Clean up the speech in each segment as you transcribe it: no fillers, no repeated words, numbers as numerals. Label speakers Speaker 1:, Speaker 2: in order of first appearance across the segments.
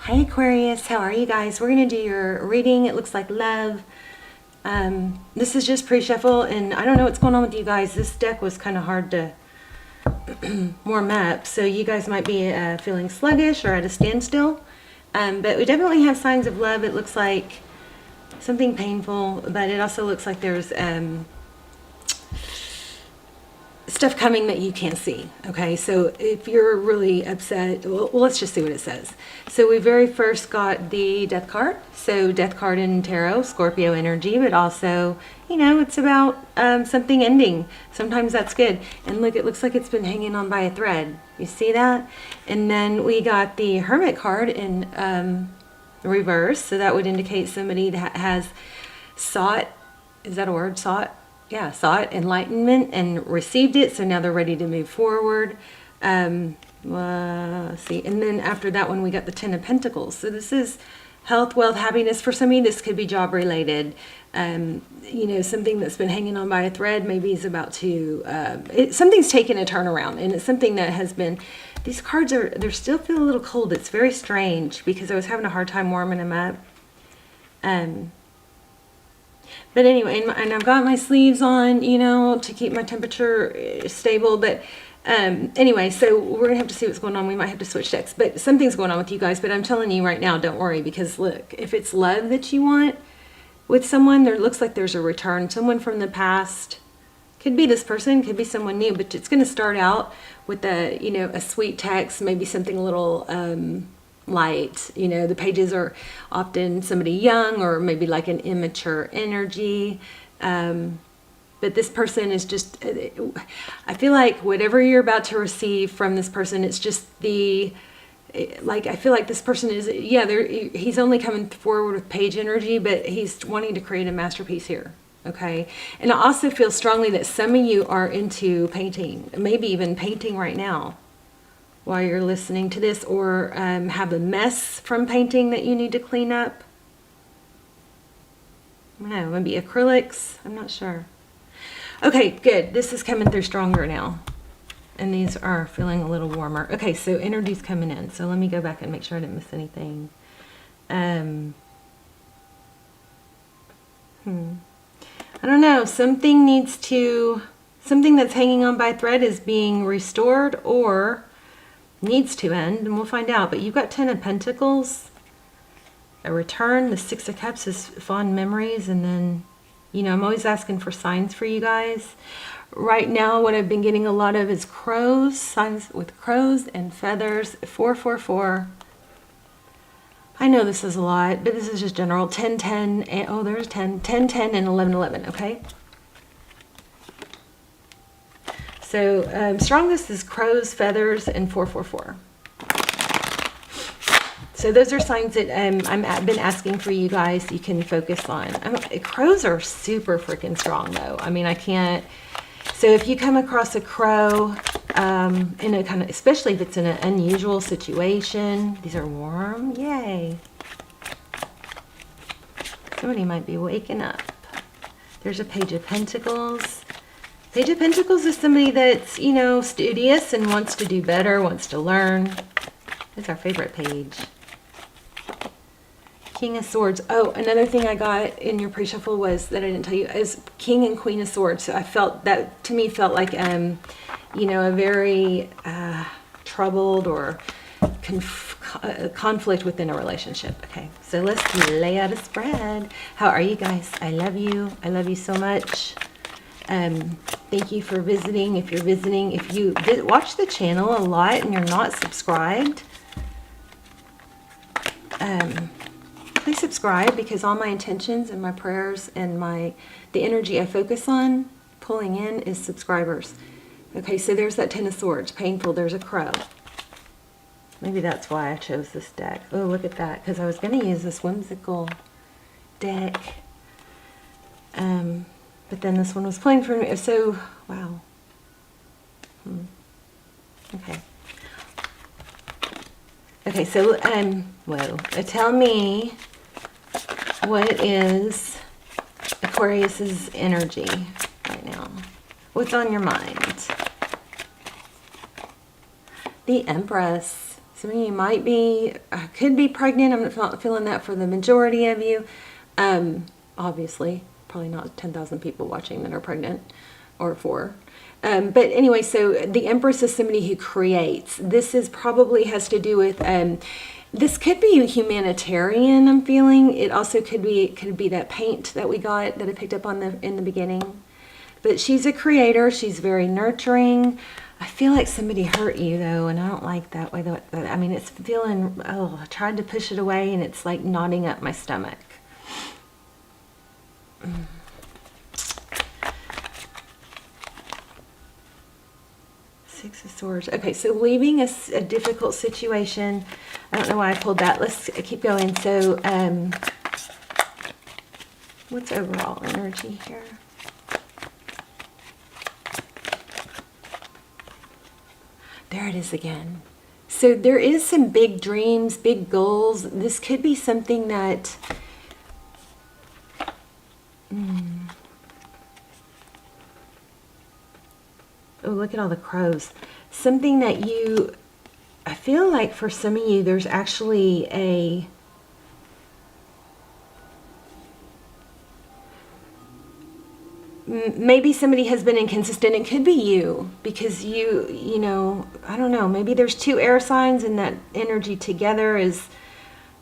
Speaker 1: Hi Aquarius, how are you guys? We're going to do your reading. It looks like love. This is just pre-shuffle, and I don't know what's going on with you guys. This deck was kind of hard to warm up, so you guys might be feeling sluggish or at a standstill. But we definitely have signs of love. It looks like something painful, but it also looks like there's stuff coming that you can't see. Okay, so if you're really upset, well, let's just see what it says. So we very first got the death card. So death card in tarot, Scorpio energy, but also, you know, it's about something ending. Sometimes that's good. And look, it looks like it's been hanging on by a thread. You see that? And then we got the Hermit card in reverse. So that would indicate somebody that has sought, is that a word, sought? Yeah, sought enlightenment and received it, so now they're ready to move forward. See, and then after that one we got the Ten of Pentacles. So this is health, wealth, happiness. For some of you this could be job related. You know, something that's been hanging on by a thread maybe is about to, something's taken a turnaround, and it's something that has been, these cards they still feel a little cold. It's very strange because I was having a hard time warming them up. But anyway, and I've got my sleeves on, you know, to keep my temperature stable. But anyway, so we're going to have to see what's going on. We might have to switch decks. But something's going on with you guys. But I'm telling you right now, don't worry. Because look, if it's love that you want with someone, there looks like there's a return. Someone from the past. Could be this person, could be someone new. But it's going to start out with a, you know, a sweet text. Maybe something a little light. You know, the pages are often somebody young or maybe like an immature energy, but this person is just, I feel like whatever you're about to receive from this person, it's just the, like, I feel like this person is, yeah, he's only coming forward with page energy, but he's wanting to create a masterpiece here. Okay, and I also feel strongly that some of you are into painting, maybe even painting right now while you're listening to this, or have a mess from painting that you need to clean up. I don't know, maybe acrylics, I'm not sure. Okay, good, this is coming through stronger now. And these are feeling a little warmer. Okay, so energy's coming in. So let me go back and make sure I didn't miss anything. I don't know, something that's hanging on by a thread is being restored or needs to end, and we'll find out. But you've got Ten of Pentacles, a return. The Six of Cups is fond memories, and then, you know, I'm always asking for signs for you guys. Right now, what I've been getting a lot of is crows, signs with crows and feathers. 444. I know this is a lot, but this is just general. 10, 10, and, oh, there's 10, 10, 10, and 11, 11, okay? So strongest is crows, feathers, and 444. So those are signs that I've been asking for you guys. You can focus on. Crows are super freaking strong, though. I mean, I can't. So if you come across a crow in a kind of, especially if it's in an unusual situation, these are warm. Yay! Somebody might be waking up. There's a Page of Pentacles. Page of Pentacles is somebody that's, you know, studious and wants to do better, wants to learn. That's our favorite page. King of Swords. Oh, another thing I got in your pre-shuffle was, that I didn't tell you, is King and Queen of Swords. So I felt that, to me, felt like, you know, a very troubled or conflict within a relationship. Okay, so let's lay out a spread. How are you guys? I love you. I love you so much. Thank you for visiting. If you're visiting, if you watch the channel a lot and you're not subscribed, please subscribe, because all my intentions and my prayers and the energy I focus on pulling in is subscribers. Okay, so there's that Ten of Swords, painful. There's a crow. Maybe that's why I chose this deck. Oh, look at that, because I was going to use this whimsical deck. But then this one was playing for me, so, wow. Okay. Okay, so, whoa. Tell me, what is Aquarius's energy right now? What's on your mind? The Empress. Some of you might be could be pregnant. I'm not feeling that for the majority of you. Obviously, probably not 10,000 people watching that are pregnant or 4. But anyway, so the Empress is somebody who creates. This is probably has to do with, this could be humanitarian, I'm feeling. It also could be that paint that we got, that I picked up on in the beginning. But she's a creator. She's very nurturing. I feel like somebody hurt you, though, and I don't like that way. I mean, it's feeling, oh, I tried to push it away, and it's like knotting up my stomach. Six of Swords. Okay, so leaving a difficult situation. I don't know why I pulled that. Let's keep going. So, what's overall energy here? There it is again. So there is some big dreams, big goals. This could be something that... Oh, look at all the crows. Something that you... I feel like for some of you, there's actually a... Maybe somebody has been inconsistent. It could be you, because you know, I don't know, maybe there's 2 air signs and that energy together is,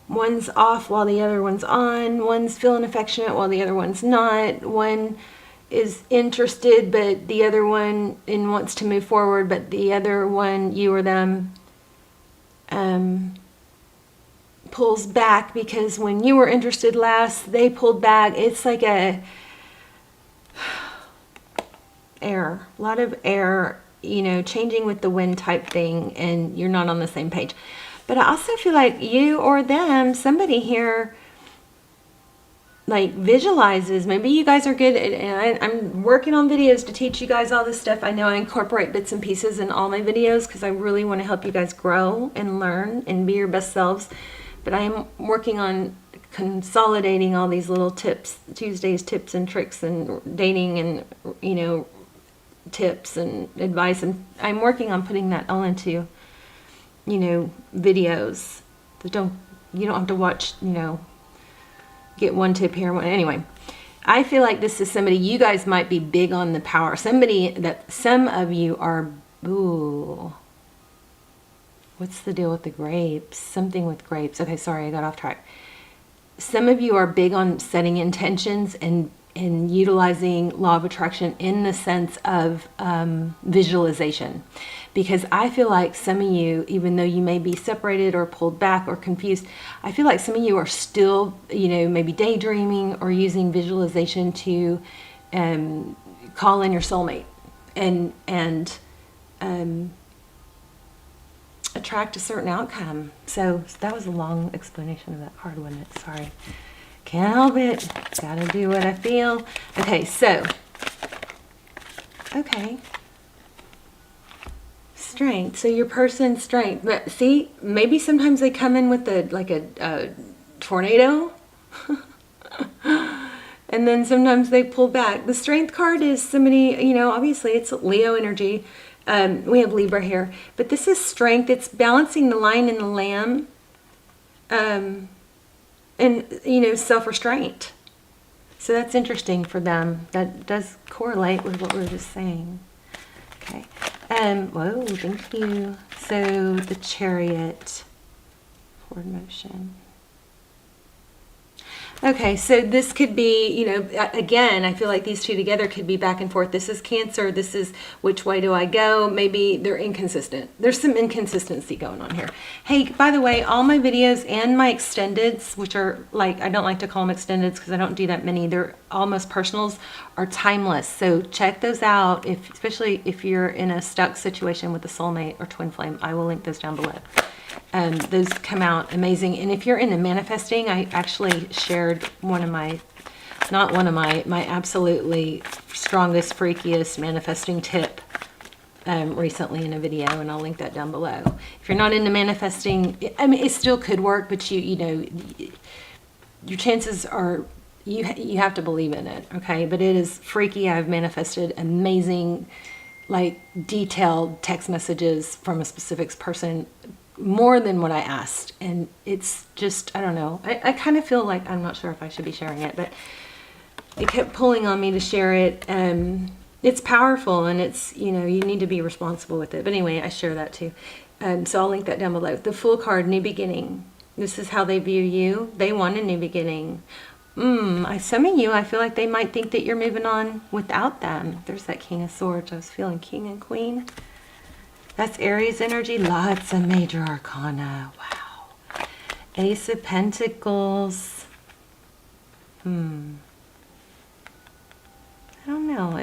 Speaker 1: one's off while the other one's on, one's feeling affectionate while the other one's not, one is interested but the other one wants to move forward, but the other one, you or them, pulls back because when you were interested last, they pulled back. It's like a air, a lot of air, you know, changing with the wind type thing, and you're not on the same page. But I also feel like you or them, somebody here, like visualizes. Maybe you guys are good at, and I'm working on videos to teach you guys all this stuff. I know I incorporate bits and pieces in all my videos because I really want to help you guys grow and learn and be your best selves. But I am working on consolidating all these little tips, Tuesday's tips and tricks and dating and, you know, tips and advice, and I'm working on putting that all into, you know, videos that you don't have to watch, you know, get one tip here, one anyway. I feel like this is somebody, you guys might be big on the power, somebody that some of you are, ooh, what's the deal with the grapes? Something with grapes. Okay, sorry, I got off track. Some of you are big on setting intentions and utilizing law of attraction in the sense of visualization. Because I feel like some of you, even though you may be separated or pulled back or confused, I feel like some of you are still, you know, maybe daydreaming or using visualization to call in your soulmate and attract a certain outcome. So that was a long explanation of that card, wasn't it? Sorry. Can't help it. Gotta do what I feel. Okay, so. Okay. Strength. So your person's strength. But see, maybe sometimes they come in with a tornado. And then sometimes they pull back. The strength card is somebody, you know, obviously it's Leo energy. We have Libra here. But this is strength. It's balancing the lion and the lamb. And, you know, self-restraint. So that's interesting for them. That does correlate with what we were just saying. Okay. Whoa, thank you. So the Chariot, forward motion. Okay, so this could be, you know, again, I feel like these two together could be back and forth. This is Cancer. This is which way do I go? Maybe they're inconsistent. There's some inconsistency going on here. Hey, by the way, all my videos and my extendeds, which are like, I don't like to call them extendeds because I don't do that many. They're almost personals, are timeless. So check those out, especially if you're in a stuck situation with a soulmate or twin flame. I will link those down below. Those come out amazing. And if you're into manifesting, I actually shared my absolutely strongest, freakiest manifesting tip recently in a video, and I'll link that down below. If you're not into manifesting, I mean, it still could work, but you know, your chances are you have to believe in it, okay? But it is freaky. I've manifested amazing, like, detailed text messages from a specific person more than what I asked. And it's just, I don't know. I kind of feel like, I'm not sure if I should be sharing it, but it kept pulling on me to share it. It's powerful, and it's, you know, you need to be responsible with it. But anyway, I share that too. So I'll link that down below. The Fool card, new beginning. This is how they view you. They want a new beginning. Some of you, I feel like they might think that you're moving on without them. There's that King of Swords. I was feeling King and Queen. That's Aries energy. Lots of major arcana. Wow. Ace of Pentacles. I don't know.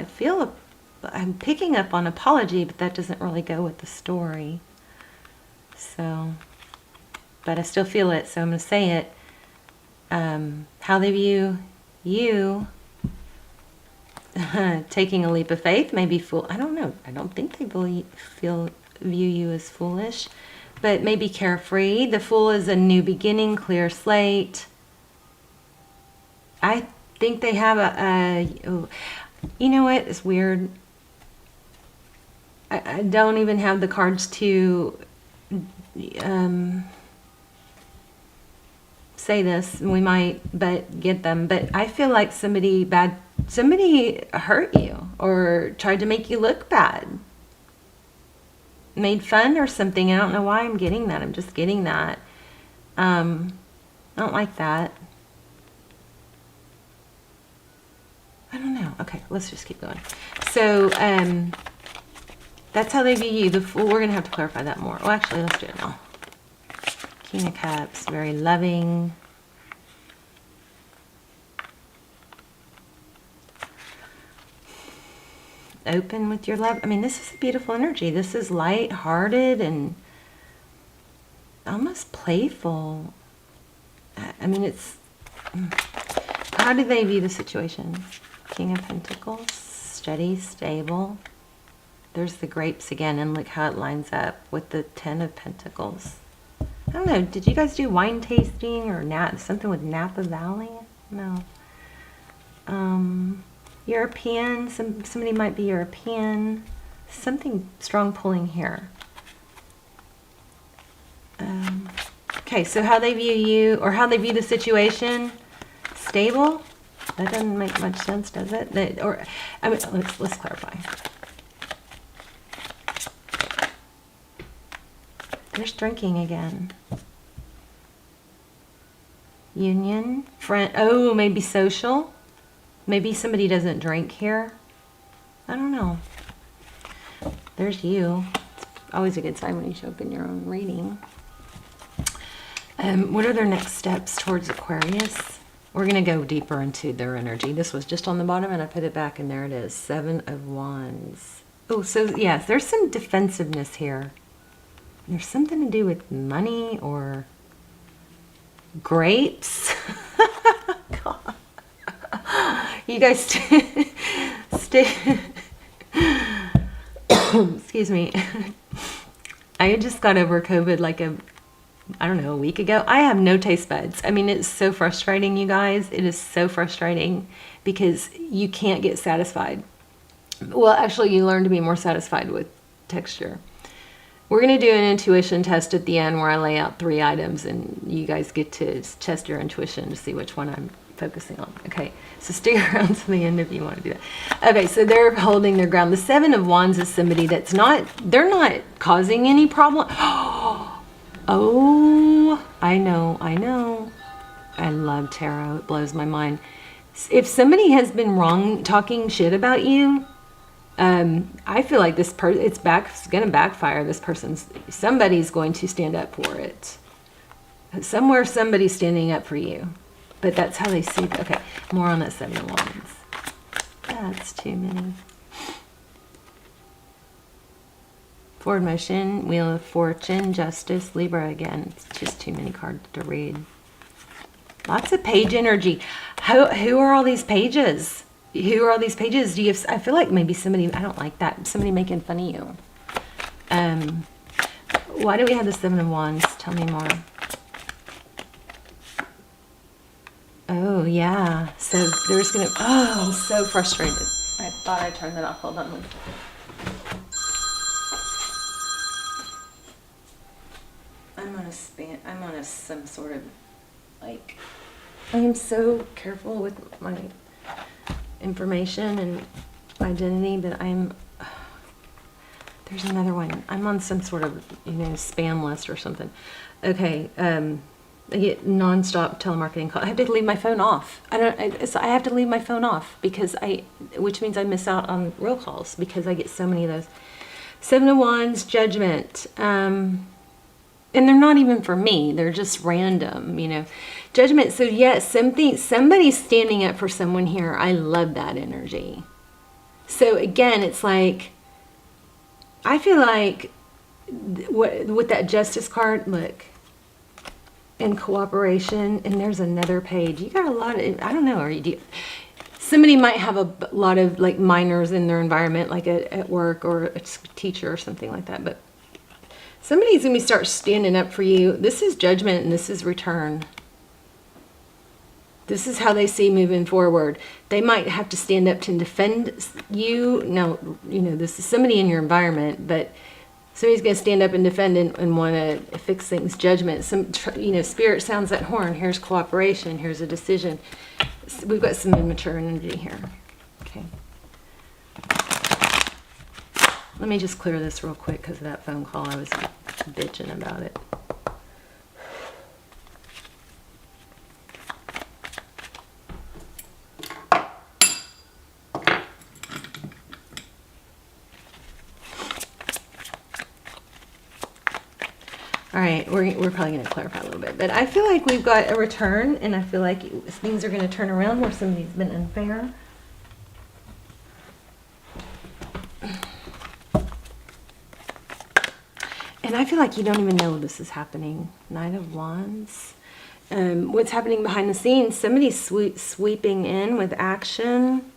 Speaker 1: I'm picking up on apology, but that doesn't really go with the story. So, but I still feel it, so I'm going to say it. How they view you, taking a leap of faith, maybe fool. I don't know. I don't think they view you as foolish, but maybe carefree. The Fool is a new beginning, clear slate. I think they have you know what? It's weird. I don't even have the cards to say this. We might get them, but I feel like somebody hurt you or tried to make you look bad, made fun or something. I don't know why I'm getting that. I'm just getting that. I don't like that. I don't know. Okay, let's just keep going. So that's how they view you. The Fool, we're going to have to clarify that more. Well, actually, let's do it now. King of Cups, very loving. Open with your love. I mean, this is a beautiful energy. This is light-hearted and almost playful. I mean, it's... How do they view the situation? King of Pentacles, steady, stable. There's the grapes again, and look how it lines up with the 10 of Pentacles. I don't know, did you guys do wine tasting or something with Napa Valley? No. European, somebody might be European. Something strong pulling here. Okay, so how they view you, or how they view the situation. Stable? That doesn't make much sense, does it? I mean, let's clarify. There's drinking again. Union, friend. Oh, maybe social. Maybe somebody doesn't drink here. I don't know. There's you. It's always a good sign when you show up in your own reading. What are their next steps towards Aquarius? We're going to go deeper into their energy. This was just on the bottom, and I put it back, and there it is. 7 of Wands. Oh, so yes, there's some defensiveness here. There's something to do with money or grapes. God. You guys stay. Excuse me. I just got over COVID like a week ago. I have no taste buds. I mean, it's so frustrating, you guys. It is so frustrating because you can't get satisfied. Well, actually, you learn to be more satisfied with texture. We're going to do an intuition test at the end where I lay out 3 items and you guys get to test your intuition to see which one I'm focusing on. Okay, so stick around to the end if you want to do that. Okay, so they're holding their ground. The 7 of Wands is somebody that's they're not causing any problem. Oh, I know. I love tarot. It blows my mind. If somebody has been wrong talking shit about you, I feel like it's going to backfire. Somebody's going to stand up for it. Somewhere somebody's standing up for you. But that's how they see it. Okay, more on that 7 of Wands. That's too many. Forward motion, Wheel of Fortune, Justice, Libra again. It's just too many cards to read. Lots of page energy. Who are all these pages? Who are all these pages? I feel like maybe somebody, I don't like that, somebody making fun of you. Why do we have the 7 of Wands? Tell me more. Oh, yeah. So there's going to, I'm so frustrated. I thought I turned that off. Hold on one second. some sort of, like, I am so careful with my information and identity, but there's another one. I'm on some sort of, spam list or something. Okay, I get nonstop telemarketing calls. I have to leave my phone off. I have to leave my phone off which means I miss out on real calls because I get so many of those. Seven of Wands, Judgment. And they're not even for me. They're just random, Judgment. So yes, somebody's standing up for someone here. I love that energy. So again, it's like, I feel like with that Justice card, look, in cooperation, and there's another page. You got a lot of, I don't know, somebody might have a lot of like minors in their environment, like at work or a teacher or something like that, but somebody's going to start standing up for you. This is Judgment and this is Return. This is how they see moving forward. They might have to stand up to defend you. Now, this is somebody in your environment, but somebody's going to stand up and defend and want to fix things. Judgment. Spirit sounds that horn. Here's cooperation. Here's a decision. We've got some immature energy here. Okay. Let me just clear this real quick because of that phone call. I was bitching about it. All right, we're probably going to clarify a little bit, but I feel like we've got a return, and I feel like things are going to turn around where somebody's been unfair. And I feel like you don't even know this is happening. Knight of Wands. What's happening behind the scenes? Somebody's sweeping in with action.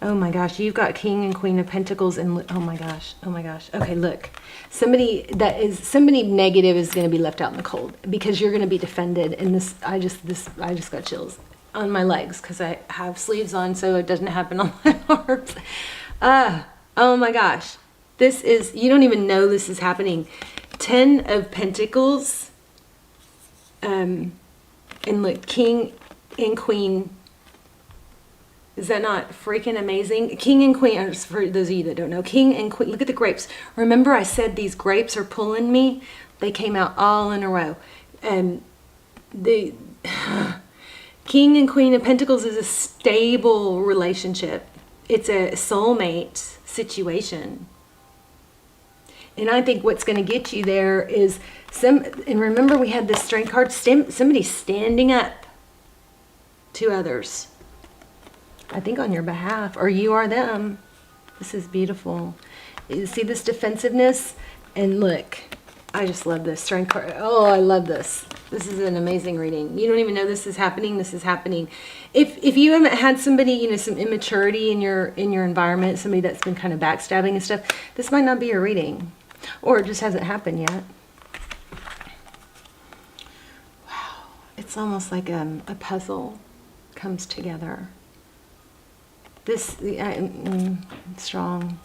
Speaker 1: Oh my gosh, you've got King and Queen of Pentacles and oh my gosh. Okay, look. Somebody negative is going to be left out in the cold because you're going to be defended, and I just got chills on my legs because I have sleeves on so it doesn't happen on my arms. Oh my gosh. You don't even know this is happening. 10 of Pentacles, and look, King and Queen. Is that not freaking amazing? King and Queen, for those of you that don't know, King and Queen, look at the grapes. Remember I said these grapes are pulling me? They came out all in a row. The King and Queen of Pentacles is a stable relationship. It's a soulmate situation. And I think what's going to get you there is and remember we had this Strength card, somebody standing up to others. I think on your behalf, or you are them. This is beautiful. You see this defensiveness? And look, I just love this Strength card. Oh, I love this. This is an amazing reading. You don't even know this is happening. This is happening. If you haven't had somebody, some immaturity in your environment, somebody that's been kind of backstabbing and stuff, this might not be your reading, or it just hasn't happened yet. Wow, it's almost like a puzzle comes together. This, strong.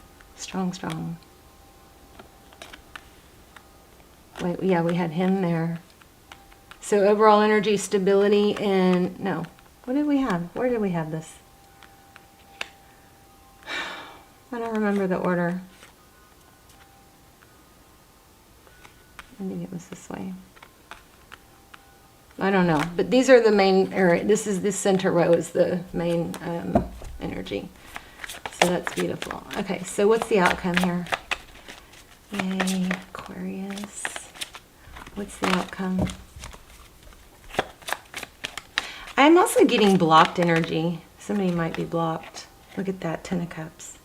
Speaker 1: Wait, yeah, we had him there. So overall energy, stability, and no. What did we have? Where did we have this? I don't remember the order. I think it was this way. I don't know, but these are the main area. This center row is the main energy. So that's beautiful. Okay, so what's the outcome here? Yay, Aquarius. What's the outcome? I'm also getting blocked energy. Somebody might be blocked. Look at that, 10 of Cups.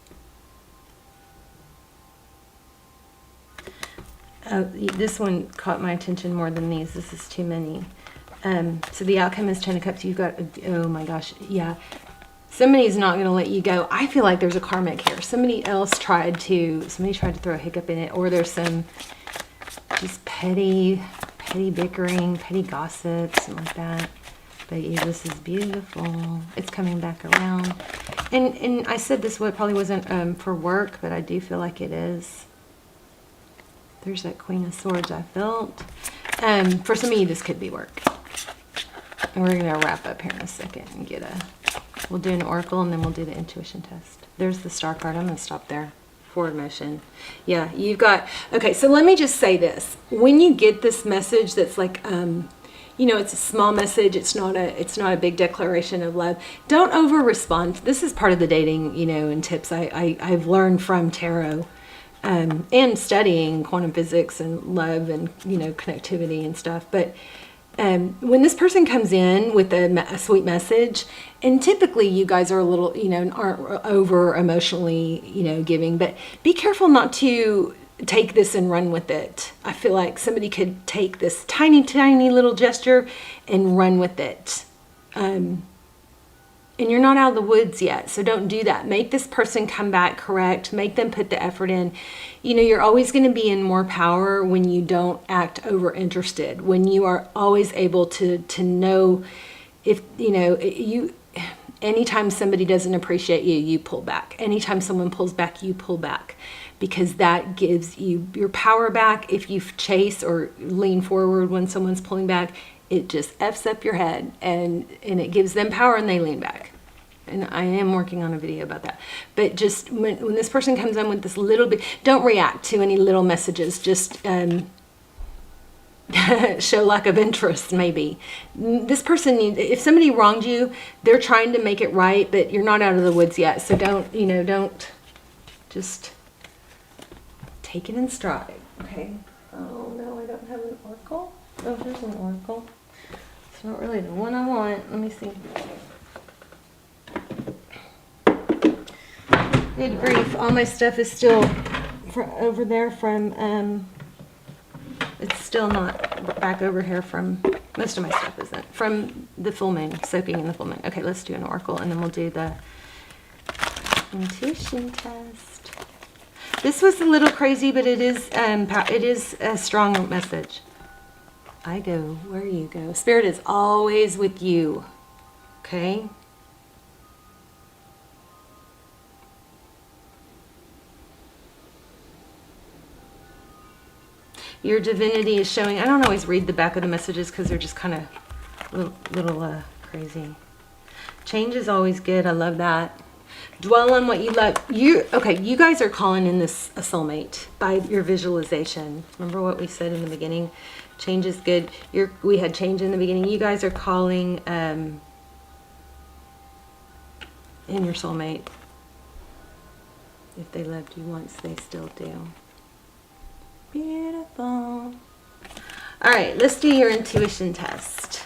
Speaker 1: This one caught my attention more than these. This is too many. So the outcome is 10 of Cups. You've got, oh my gosh, yeah. Somebody's not going to let you go. I feel like there's a karmic here. Somebody tried to throw a hiccup in it, or there's some just petty bickering, petty gossip, something like that. But yeah, this is beautiful. It's coming back around. And I said this probably wasn't for work, but I do feel like it is. There's that Queen of Swords I felt. For some of you, this could be work. And we're going to wrap up here in a second and we'll do an oracle and then we'll do the intuition test. There's the star card. I'm going to stop there. Forward motion. Yeah, you've got, okay, so let me just say this. When you get this message that's like, it's a small message. It's not a big declaration of love. Don't over respond. This is part of the dating, and tips I've learned from tarot, and studying quantum physics and love and, connectivity and stuff. But when this person comes in with a sweet message, and typically you guys are a little, aren't over emotionally, giving, but be careful not to take this and run with it. I feel like somebody could take this tiny, tiny little gesture and run with it. And you're not out of the woods yet, so don't do that. Make this person come back correct. Make them put the effort in. You're always going to be in more power when you don't act over interested. When you are always able to know if, anytime somebody doesn't appreciate you, you pull back. Anytime someone pulls back, you pull back. Because that gives you your power back. If you chase or lean forward when someone's pulling back, it just F's up your head and it gives them power and they lean back. And I am working on a video about that. But just when this person comes in with this little bit, don't react to any little messages. Just show lack of interest, maybe. This person if somebody wronged you, they're trying to make it right, but you're not out of the woods yet. So don't just take it in stride. Okay. Oh no, I don't have an oracle. Oh, there's an oracle. It's not really the one I want. Let me see. Good grief. All my stuff is still over there from, it's still not back over here from, most of my stuff isn't, from the full moon, soaking in the full moon. Okay, let's do an oracle and then we'll do the intuition test. This was a little crazy, but it is a strong message. I go where you go. Spirit is always with you. Okay? Your divinity is showing. I don't always read the back of the messages because they're just kind of little crazy. Change is always good. I love that. Dwell on what you love. Okay, you guys are calling in this a soulmate by your visualization. Remember what we said in the beginning? Change is good. We had change in the beginning. You guys are calling in your soulmate. If they loved you once, they still do. Beautiful. All right, let's do your intuition test.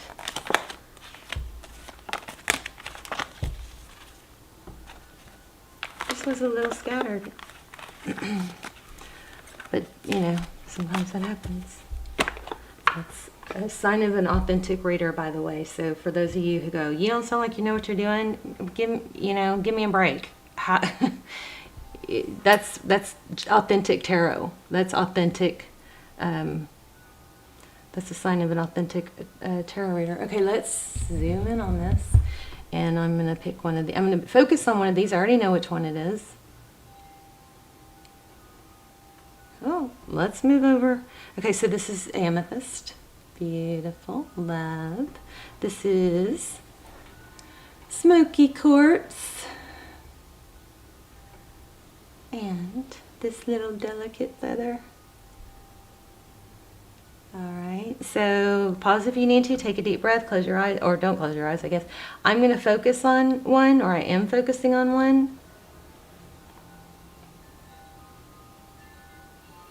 Speaker 1: This was a little scattered. But, sometimes that happens. That's a sign of an authentic reader, by the way. So for those of you who go, you don't sound like you know what you're doing, give me a break. That's authentic tarot. That's authentic. That's a sign of an authentic tarot reader. Okay, let's zoom in on this. And I'm going to pick one of the, I'm going to focus on one of these. I already know which one it is. Oh, let's move over. Okay, so this is amethyst. Beautiful. Love. This is smoky quartz. And this little delicate feather. All right, so pause if you need to, take a deep breath, close your eyes, or don't close your eyes, I guess. I'm going to focus on one, or I am focusing on one.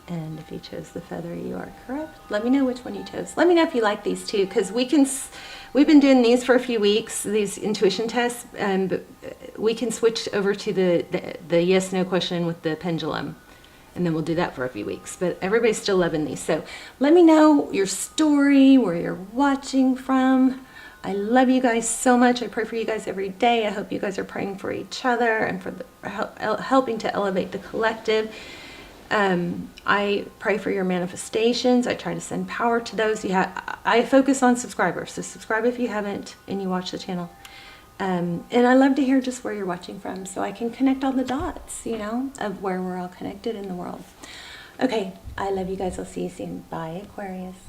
Speaker 1: And if you chose the feather, you are correct. Let me know which one you chose. Let me know if you like these too, because we've been doing these for a few weeks, these intuition tests, but we can switch over to the yes/no question with the pendulum. And then we'll do that for a few weeks. But everybody's still loving these. So let me know your story, where you're watching from. I love you guys so much. I pray for you guys every day. I hope you guys are praying for each other and for helping to elevate the collective. I pray for your manifestations. I try to send power to those. I focus on subscribers. So subscribe if you haven't and you watch the channel. And I love to hear just where you're watching from so I can connect all the dots, you know, of where we're all connected in the world. Okay, I love you guys. I'll see you soon. Bye, Aquarius.